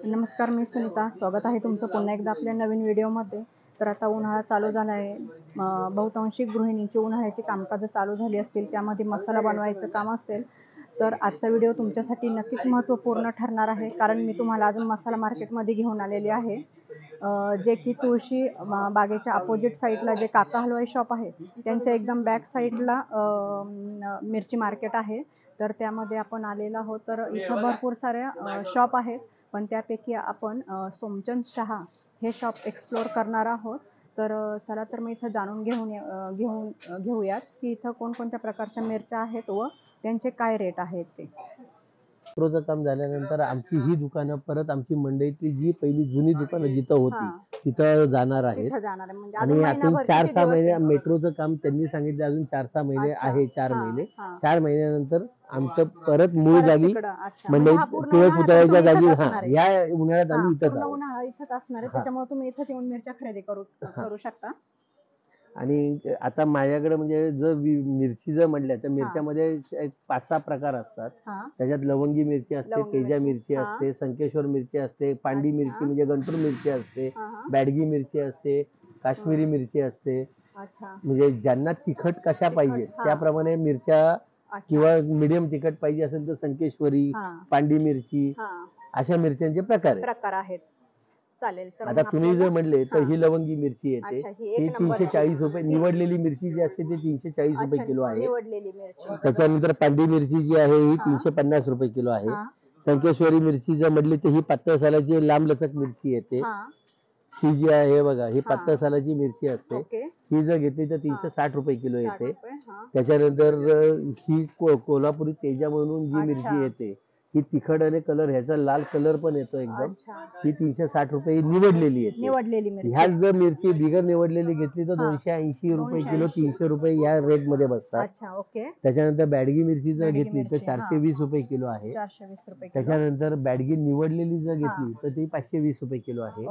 नमस्कार, मी सुनीता. स्वागत आहे तुमचं पुन्हा एकदा आपल्या नवीन व्हिडिओमध्ये. तर आता उन्हाळा चालू झाला आहे. बहुतांशी गृहिणींची उन्हाळ्याची कामकाजं चालू झाली असतील, त्यामध्ये मसाला बनवायचं काम असेल, तर आजचा व्हिडिओ तुमच्यासाठी नक्कीच महत्त्वपूर्ण ठरणार आहे. कारण मी तुम्हाला अजून मसाला मार्केटमध्ये घेऊन आलेले आहे, जे की तुळशी बागेच्या अपोजिट साईडला जे काका हलवाई शॉप आहे, त्यांच्या एकदम बॅक साईडला मिरची मार्केट आहे. तर त्यामध्ये आपण आलेलो आहोत. तर इथं भरपूर साऱ्या शॉप आहेत, पण त्यापैकी आपण सोमचंद शहा हे शॉप एक्सप्लोअर करणार आहोत. तर चला तर मी इथं जाणून घेऊयात की इथं कोणकोणत्या प्रकारच्या मिरच्या आहेत व त्यांचे काय रेट आहेत ते. मेट्रोचं काम झाल्यानंतर आमची ही दुकानं परत आमची मंडईतली जी पहिली जुनी दुकानं जिथं होती तिथं जाणार आहेत. म्हणजे आणि आता 4-6 महिने मेट्रोचं काम त्यांनी सांगितलं, अजून 4-6 महिने आहे. 4 महिने 4 महिन्यानंतर आमचं परत मूळ जागी मंडई टिळक पुतळ्याच्या जागी या उन्हाळ्यात आम्ही इथंच असणार आहे. त्याच्यामुळे तुम्ही इथंच येऊन मिरच्या खरेदी करू शकता. आणि आता माझ्याकडे म्हणजे जर मिरची जर म्हटल्या तर मिरच्यामध्ये 5-6 प्रकार असतात. त्याच्यात लवंगी मिरची असते, तेजा मिरची असते, संकेश्वर मिरची असते, पांडी मिरची म्हणजे गंटूर मिरची असते, बॅडगी मिरची असते, काश्मीरी मिरची असते. म्हणजे ज्यांना तिखट कशा पाहिजे त्याप्रमाणे मिरच्या, किंवा मिडियम तिखट पाहिजे असेल तर संकेश्वरी, पांडी मिरची, अशा मिरच्यांचे प्रकार आहेत. आता तुम्ही जर म्हणले तर ही लवंगी मिरची येते, ही 340 रुपये. निवडलेली मिरची जी असते ती 340 रुपये किलो आहे. त्याच्यानंतर पांडी मिरची जी आहे ही 350 रुपये किलो आहे. संकेश्वरी मिरची जर म्हटली तर ही पातळ सालाची लांब लचक मिरची येते. ही जी आहे बघा, ही पातळ सालाची मिरची असते. ही जर घेतली तर 360 रुपये किलो येते. त्याच्यानंतर ही कोल्हापुरी तेजा म्हणून जी मिरची येते, ही तिखट आणि कलर ह्याचा लाल कलर पण येतो एकदम. ही 360 रुपये निवडलेली येते. ह्याच जर मिरची बिगर निवडलेली घेतली तर 280 रुपये किलो, 300 रुपये या रेट मध्ये बसतात. त्याच्यानंतर बॅडगी मिरची जर घेतली तर 420 रुपये किलो आहे. त्याच्यानंतर बॅडगी निवडलेली जर घेतली तर ती 520 रुपये किलो आहे.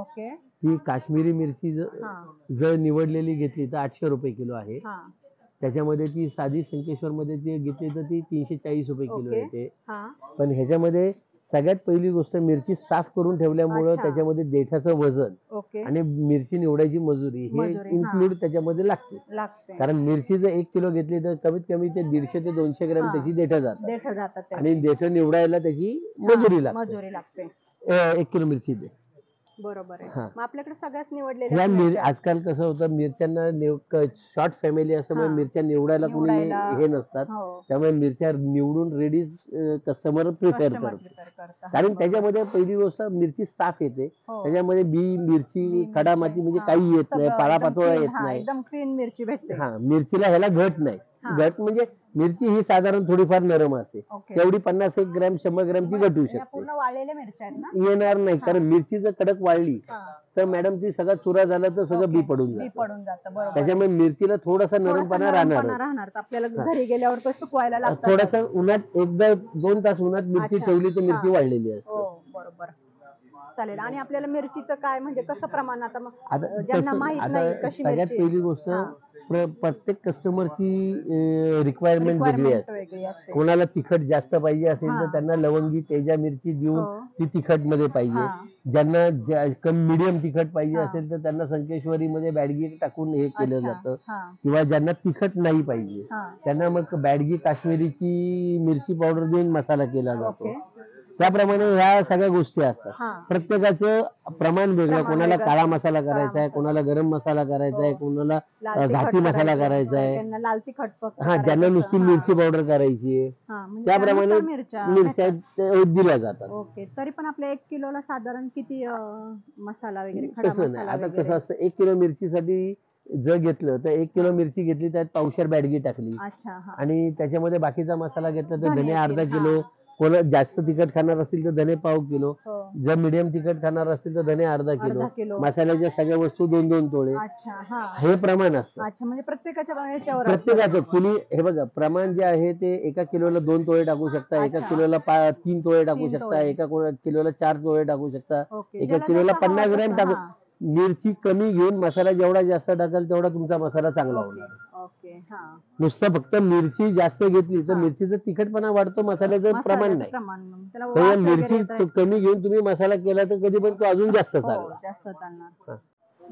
ही काश्मीरी मिरची जर निवडलेली घेतली तर 800 रुपये किलो आहे. त्याच्यामध्ये ती साधी संकेश्वर मध्ये ती घेतली तर ती 340 रुपये किलो येते. पण ह्याच्यामध्ये सगळ्यात पहिली गोष्ट, मिरची साफ करून ठेवल्यामुळं त्याच्यामध्ये देठाचं वजन आणि मिरची निवडायची मजुरी हे इन्क्लूड त्याच्यामध्ये लागते. कारण मिरची जर 1 किलो घेतली तर कमीत कमी ते 150 ते 200 ग्रॅम त्याची देठ जातात. आणि देठ निवडायला त्याची मजुरी लागते. 1 किलो मिरची दे. बरोबर आहे. मग आपल्याकडे सगळ्याच निवडलेल्या आजकाल कसं होतं, मिरच्यांना शॉर्ट फॅमिली असल्यामुळे मिरच्या निवडायला कोणी हे नसतात. त्यामुळे मिरच्या निवडून रेडी कस्टमर प्रिपेअर करतात. कारण त्याच्यामध्ये पहिली गोष्ट मिरची साफ येते. त्याच्यामध्ये बी, मिरची, खडा माती म्हणजे काही येत नाही, पाळापाचोळा येत नाही. एकदम क्लीन मिरची भेटते. मिरचीला ह्याला घट नाही. घट म्हणजे मिरची ही साधारण थोडीफार नरम असते, तेवढी 50 ग्रॅम 100 ग्रॅम ती घटू शकते. येणार नाही, कारण मिरची जर कडक वाळली तर मॅडम ती सगळं चुरा झाला तर सगळं बी पडून जातं. त्याच्यामुळे मिरचीला थोडासा नरमपणा राहणार. आपल्याला घरी गेल्यावर तो सुकवायला लागतं. थोडासा उन्हात 1-2 तास उन्हात मिरची ठेवली तर मिरची वाळलेली असते. बरोबर, चालेल. आणि आपल्याला मिरचीचं काय म्हणजे कसं प्रमाण, आता ज्यांना माहित नाही कशी सगळ्यात पहिली गोष्ट, प्रत्येक कस्टमरची रिक्वायरमेंट वेगळी असते. कोणाला तिखट जास्त पाहिजे असेल तर त्यांना लवंगी तेजा मिरची देऊन ती तिखट मध्ये पाहिजे. ज्यांना मीडियम तिखट पाहिजे असेल तर त्यांना संकेश्वरी मध्ये बॅडगी टाकून हे केलं जातं. किंवा ज्यांना तिखट नाही पाहिजे त्यांना मग बॅडगी काश्मीरीची मिरची पावडर देऊन मसाला केला जातो. त्याप्रमाणे ह्या सगळ्या गोष्टी असतात. प्रत्येकाचं प्रमाण वेगळं. कोणाला काळा मसाला करायचा आहे, कोणाला गरम मसाला करायचा आहे, कोणाला घाटी मसाला करायचा आहे, लाल तिखट, ज्यांना नुसती मिरची पावडर करायची आहे, त्याप्रमाणे मिरच्या दिल्या जातात. तरी पण आपल्या 1 किलोला साधारण किती मसाला वगैरे? तसं नाही. आता कसं असतं, 1 किलो मिरचीसाठी जर घेतलं तर 1 किलो मिरची घेतली त्यात पावशेर बॅडगी टाकली आणि त्याच्यामध्ये बाकीचा मसाला घेतला तर धने अर्धा किलो. कोणा जास्त तिखट खाणार असतील तर धने पाव किलो. जर मिडियम तिखट खाणार असतील तर धने अर्धा किलो. मसाल्याच्या सगळ्या वस्तू 2-2 तोळे हे प्रमाण असतं. म्हणजे प्रत्येकाचं कुणी हे बघा, प्रमाण जे आहे ते 1 किलोला 2 तोळे टाकू शकता, 1 किलोला 3 तोळे टाकू शकता, 1 किलोला 4 तोळे टाकू शकता, 1 किलोला 50 ग्रॅम टाकू. मिरची कमी घेऊन मसाला जेवढा जास्त टाकाल तेवढा तुमचा मसाला चांगला होणार. ओके. हा. नुसतं फक्त मिरची जास्त घेतली तर मिरचीचा तिखटपणा वाढतो, मसाल्याचं प्रमाण नाही. प्रमाण मग त्याला तर या वास वगैरे मिरची येतोय. कमी घेऊन तुम्ही मसाला केला तर कधी पण तो अजून जास्त हो, चांगला. जास्त चालणार. हा.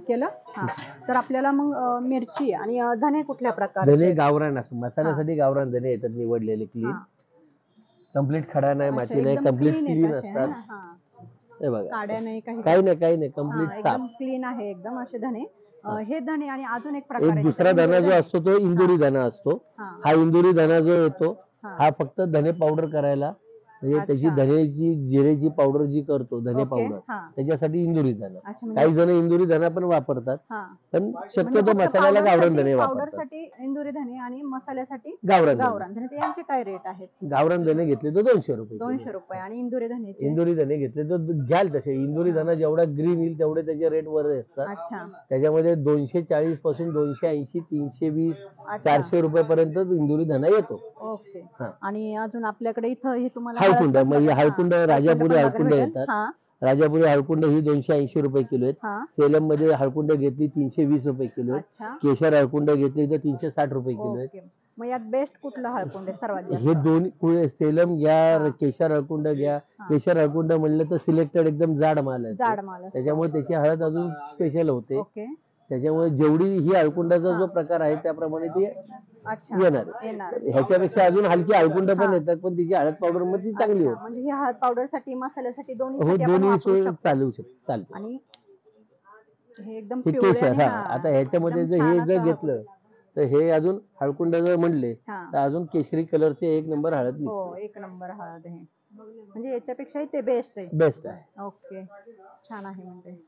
केलं. हा. तर आपल्याला मग मिरची आणि धने कुठल्या प्रकारचे? धने गावरान असं मसाल्यासाठी गावरान धने येतात निवडलेले क्लीन, कम्प्लीट खडा नाही, माती नाही, कम्प्लीट क्लीन असतात. हे बघा, काड्या नाही काही काही नाही कम्प्लीट साफ. एकदम क्लीन आहे एकदम असे धने. हे धने आणि अजून एक प्रकार एक आहे दुसरा धना जो असतो तो इंदुरी धना असतो. हा इंदुरी धना जो येतो हा फक्त धने पावडर करायला, म्हणजे त्याची धनेची जिरेची पावडर जी करतो धने पावडर, त्याच्यासाठी इंदुरी धना. काही जण इंदुरी धना पण वापरतात, पण शक्यतो मसाल्याला गावरान धने वापरतात. पावडरसाठी इंदुरी धने आणि मसाल्यासाठी गावरान धने. यांचे काय रेट आहेत? गावरान धने घेतले तर 200 रुपये. 200 रुपये. आणि इंदुरी धने? इंदुरी धने घेतले तर घ्याल तसे. इंदुरी धना जेवढा ग्रीन येईल तेवढे त्याचे रेट वर असतात. त्याच्यामध्ये 240 पासून 280, 320, 400 रुपये पर्यंत इंदुरी धना येतो. ओके. आणि अजून आपल्याकडे इथं हे तुम्हाला हळकुंड, म्हणजे हळकुंड राजापुरी हळकुंड येतात. राजापुरी हळकुंड ही 280 रुपये किलो आहेत. सेलम मध्ये हळकुंड घेतली 320 रुपये किलो आहेत. केशर हळकुंड घेतली तर 360 रुपये किलो आहेत. मग यात बेस्ट कुठलं हळकुंड आहे सर्वात जास्त? हे दोन्ही सेलम घ्या, केशर हळकुंड घ्या. केशर हळकुंड म्हणलं तर सिलेक्टेड एकदम जाड माल आहे, त्याच्यामुळे त्याची हळद अजून स्पेशल होते. त्याच्यामुळे जेवढी ही हळकुंडाचा जो प्रकार आहे त्याप्रमाणे ती येणार. ह्याच्यापेक्षा अजून हलकी हळकुंड पण येतात, पण तिची हळद पावडर मध्ये ती चांगली होते. म्हणजे ही हळद पावडर साठी, मसाल्यासाठी हो, दोन्ही चालू चालते. आणि हे एकदम केशर. हा, आता ह्याच्यामध्ये जर हे जर घेतलं तर हे अजून हळकुंड जर म्हणले तर अजून केशरी कलरचे एक नंबर हळद. हो, एक नंबर हळद आहे. म्हणजे याच्यापेक्षाही ते बेस्ट आहे. बेस्ट आहे. ओके, छान आहे. म्हणजे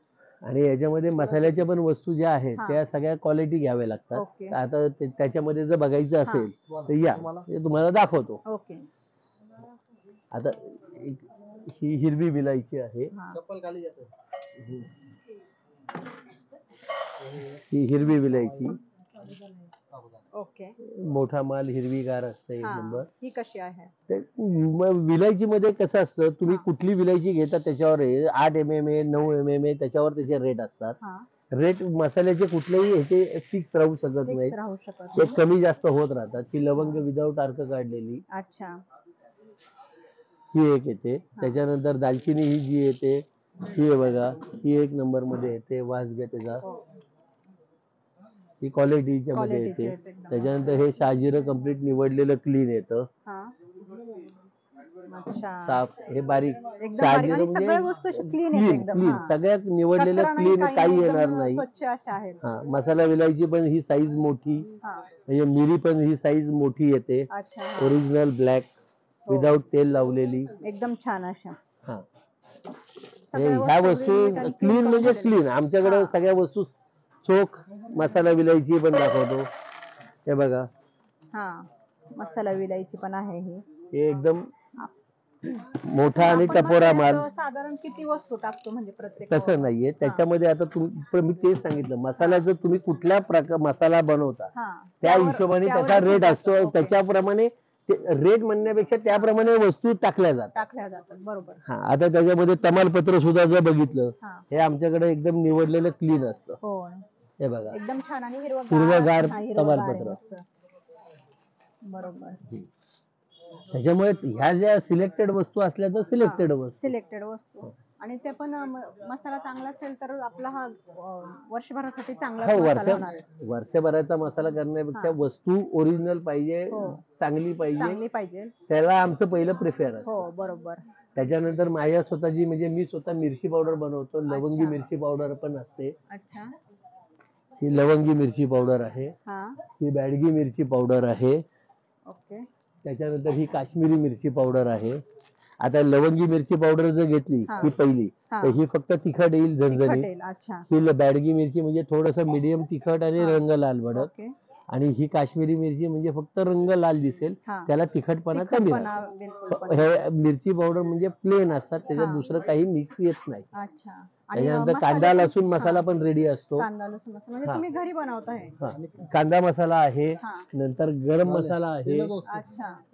आणि याच्यामध्ये मसाल्याच्या पण वस्तू ज्या आहेत त्या सगळ्या क्वालिटी घ्याव्या लागतात. आता त्याच्यामध्ये जर बघायचं असेल तर या, तुम्हाला दाखवतो. ओके. आता ही हिरवी विलायची आहे. ही हिरवी विलायची. ओके. मोठा माल हिरवीगार असते एक नंबर. ही कशी आहे? विलायची मध्ये कसं असतं, तुम्ही कुठली विलायची घेता त्याच्यावर 8 mm आहे, 9 mm आहे, त्याच्यावर त्याचे रेट असतात. रेट मसाल्याचे कुठलेही ह्याचे फिक्स राहू शकत नाही, ते कमी जास्त होत राहतात. ती लवंग विदाऊट अर्क काढलेली. अच्छा. ही एक येते. त्याच्यानंतर दालचिनी ही जी येते ही आहे बघा, ही एक नंबर मध्ये येते. वास घ्या त्याचा, ही क्वालिटीच्या मध्ये येते. त्याच्यानंतर हे शहाजिरं कम्प्लीट निवडलेलं क्लीन येतं. साफ, हे बारीक शहाजिरं म्हणजे क्लीन, सगळ्या निवडलेलं क्लीन, काही येणार नाही. हा, मसाला विलायची पण ही साईज मोठी, म्हणजे मिरी पण ही साईज मोठी येते. ओरिजिनल ब्लॅक, विदाऊट तेल लावलेली, एकदम छान अशा. हा, ह्या वस्तू क्लीन म्हणजे क्लीन. आमच्याकडे सगळ्या वस्तू चोख. मसाला विलायची पण दाखवतो, हे बघा. मसाला विलायची पण आहे. हे एकदम मोठा आणि टपोरा माल. साधारण किती वस्तू टाकतो म्हणजे प्रत्येक? तसं नाहीये त्याच्यामध्ये. आता मी तेच सांगितलं, मसाला जर तुम्ही कुठल्या प्रकार मसाला बनवता त्या हिशोबाने त्याचा रेट असतो. त्याच्याप्रमाणे रेट म्हणण्यापेक्षा त्याप्रमाणे वस्तू टाकल्या जातात. बरोबर. हा, आता त्याच्यामध्ये तमालपत्र सुद्धा जर बघितलं, हे आमच्याकडे एकदम निवडलेलं क्लीन असतं. हे बघा, एकदम छान आणि हिरवगार तमालपत्र. बरोबर. त्याच्यामुळे ह्या ज्या सिलेक्टेड वस्तू असल्या तर सिलेक्टेड वस्तू, आणि ते पण मसाला चांगला असेल तर आपला हा वर्षभरासाठी चांगला. वर्षभराचा मसाला करण्यापेक्षा वस्तू ओरिजिनल पाहिजे, चांगली पाहिजे, त्याला आमचं पहिलं प्रिफर असतं. हो, बरोबर. त्याच्यानंतर माझ्या स्वतःची, म्हणजे मी स्वतः मिरची पावडर बनवतो. लवंगी मिरची पावडर पण असते. अच्छा. ही लवंगी मिरची पावडर आहे. ही बॅडगी मिरची पावडर आहे. ओके. त्याच्यानंतर ही काश्मीरी मिरची पावडर आहे. आता लवंगी मिरची पावडर जर घेतली ही पहिली, तर ही फक्त तिखट येईल, झणझणीत. ही बॅडगी मिरची म्हणजे थोडस मीडियम तिखट आणि रंग लाल भडक. आणि ही काश्मीरी मिरची म्हणजे फक्त रंग लाल दिसेल, त्याला तिखटपणा कमी राहतो. हे मिरची पावडर म्हणजे प्लेन असतात, त्याच्यात दुसरं काही मिक्स येत नाही. त्याच्यानंतर कांदा लसूण मसाला पण रेडी असतो. तुम्ही घरी बनवताय? कांदा मसाला आहे, नंतर गरम मसाला आहे,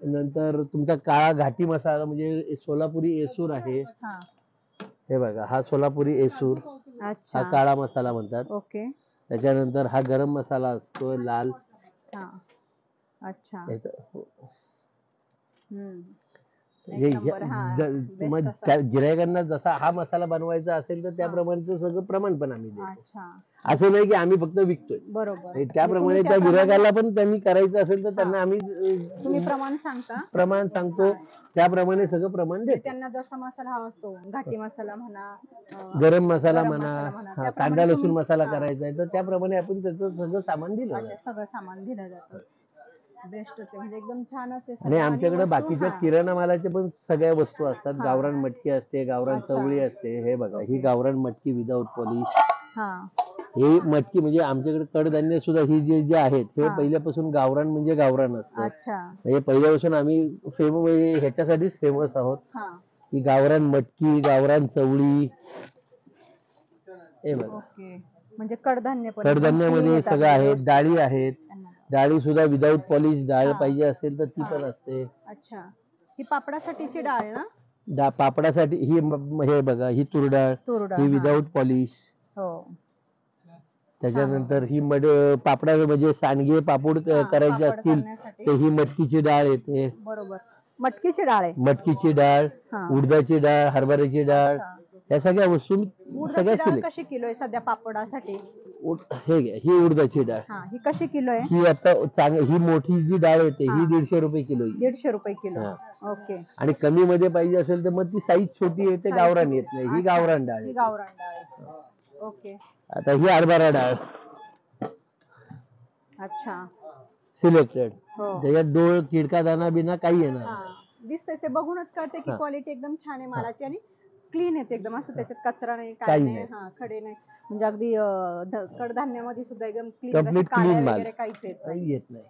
नंतर तुमचा काळा घाटी मसाला म्हणजे सोलापुरी एसूर आहे. हे बघा, हा सोलापुरी एसूर, हा काळा मसाला म्हणतात. ओके. त्याच्यानंतर हा गरम मसाला असतो लाल, हा. अच्छा. याचं- हम्म. हे- एक नंबर. हा. मग बेस्ट त्या असा. गिरायकांना जसा हा मसाला बनवायचा असेल तर त्याप्रमाणेचं सगळं प्रमाण पण आम्ही देतो. अच्छा. असं नाही की आम्ही फक्त विकतोय. बरोबर. हे त्याप्रमाणे तुम्ही त्या त्याप्रमाणे गिरायकाला पण त्यांनी करायचं असेल तर त्यांना आम्ही तुम्ही प्रमाण सांगता. प्रमाण सांगतो, त्याप्रमाणे सगळं प्रमाण म्हणजे देतो. त्यांना जसा मसाला हवा असतो, घाटी मसाला म्हणा, गरम मसाला गरम म्हणा, मसाला म्हणा, हा, त्याप्रमाणे कांदा लसूण तुम्ही मसाला करायचा आहे तर त्याप्रमाणे आपण त्याचं सगळं सामान दिलं अच्छा, जातं. सगळं सामान दिलं जातं. बेस्टच आहे, म्हणजे एकदम छानच आहे आणि सगळं. आमच्याकडे वस्तू- बाकीच्या किराणा मालाच्या पण सगळ्या वस्तू असतात. हा. गावरान मटकी असते, गावरान अच्छा. चवळी असते. हे बघा, ही ओके. गावरान मटकी विदाऊट पॉलिश. हा. ही मटकी म्हणजे आमच्याकडे कडधान्य सुद्धा ही जे आहेत हे हा. पहिल्यापासून गावरान म्हणजे गावरान असतं. अच्छा. म्हणजे पहिल्यापासून आम्ही म्हणजे ह्याच्यासाठीच फेमस आहोत हा. की गावरान मटकी, गावरान चवळी. हे बघा, ओके. म्हणजे कडधान्य पण एकदम clean कडधान्यामध्ये येतात सगळं आहे. व्यवस्थित. डाळी आहेत. त्यांना. डाळी सुद्धा विदाऊट पॉलिश डाळ हा. पाहिजे असेल तर ती हा. पण असते. अच्छा. ही पापडासाठीची डाळ ना? पापडासाठी ही हे बघा, ही तूर डाळ, तूर डाळ. ही हा. Without polish. हो. त्याच्यानंतर ही पापडा म्हणजे सांडगे पापड हा, करायचे पापड असतील करण्यासाठी. तर ही मटकीची डाळ येते. बरोबर. मटकीची डाळ आहे. मटकीची डाळ, हा. उडदाची डाळ, हरभऱ्याची डाळ, अच्छा. या सगळ्या वस्तू उडदाची सगळ्या डाळ सिलेक्ट. कशी किलो आहे सध्या पापडासाठी? हे घ्या, ही उडदाची डाळ. हा, ही कशी किलो आहे? ही आता ही मोठी जी डाळ येते हा. ही 150 रुपये किलो येईल. 150 रुपये किलो. हा. ओके. आणि कमी मध्ये पाहिजे असेल तर मग ती साईज छोटी येते, गावरान येत नाही. ही अच्छा. गावरान डाळ ही येते. गावरान डाळ आहे. ओके. आता ही हरभरा डाळ अच्छा. सिलेक्टेड. हो. त्याच्यात डोळ, किडका, दाना बिना काही येणार हा, नाही. दिसतंय ते बघूनच कळते की हा. क्वालिटी एकदम छान आहे मालाची आणि क्लीन येते एकदम. असं त्याच्यात कचरा नाही, काय काही नाही. नाही. हा, खडे नाही. म्हणजे अगदी कडधान्यामध्ये सुद्धा एकदम क्लीन, कम्प्लीट काड्या क्लीन माल, वगैरे काहीच येत नाही. काही येत नाही.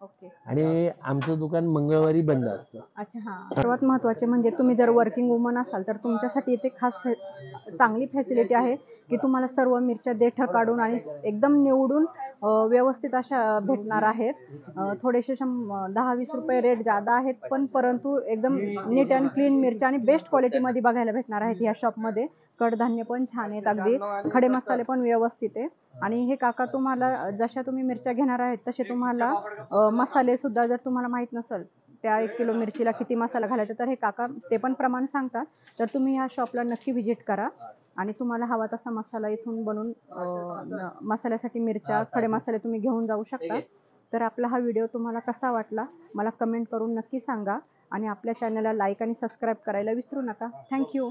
ओके. आणि आमचं दुकान मंगळवारी बंद असतं. अच्छा. हा, सर्वात महत्त्वाचे म्हणजे तुम्ही जर वर्किंग वुमन असाल तर तुमच्यासाठी इथे खास चांगली फॅसिलिटी आहे की तुम्हाला सर्व मिरच्या देठ काढून आणि एकदम निवडून व्यवस्थित अशा भेटणार आहेत. थोडेसे 10-20 रुपये रेट जादा आहेत, पण परंतु एकदम नीट अँड क्लीन मिरच्या आणि बेस्ट क्वालिटीमध्ये बघायला भेटणार आहेत या शॉपमध्ये. कडधान्य पण छान आहेत, अगदी खडे मसाले पण व्यवस्थित आहे. आणि हे काका तुम्हाला जशा तुम्ही मिरच्या घेणार आहेत तसे तुम्हाला मसाले सुद्धा, जर तुम्हाला माहित नसेल त्या 1 किलो मिरचीला किती मसाला घालायचा तर हे काका ते पण प्रमाण सांगतात. तर तुम्ही ह्या शॉपला नक्की व्हिजिट करा आणि तुम्हाला हवा तसा मसाला इथून बनवून मसाल्यासाठी मिरच्या, खडे मसाले तुम्ही घेऊन जाऊ शकता. तर आपला हा व्हिडिओ तुम्हाला कसा वाटला मला कमेंट करून नक्की सांगा आणि आपल्या चॅनलला लाईक आणि सबस्क्राईब करायला विसरू नका. थँक्यू.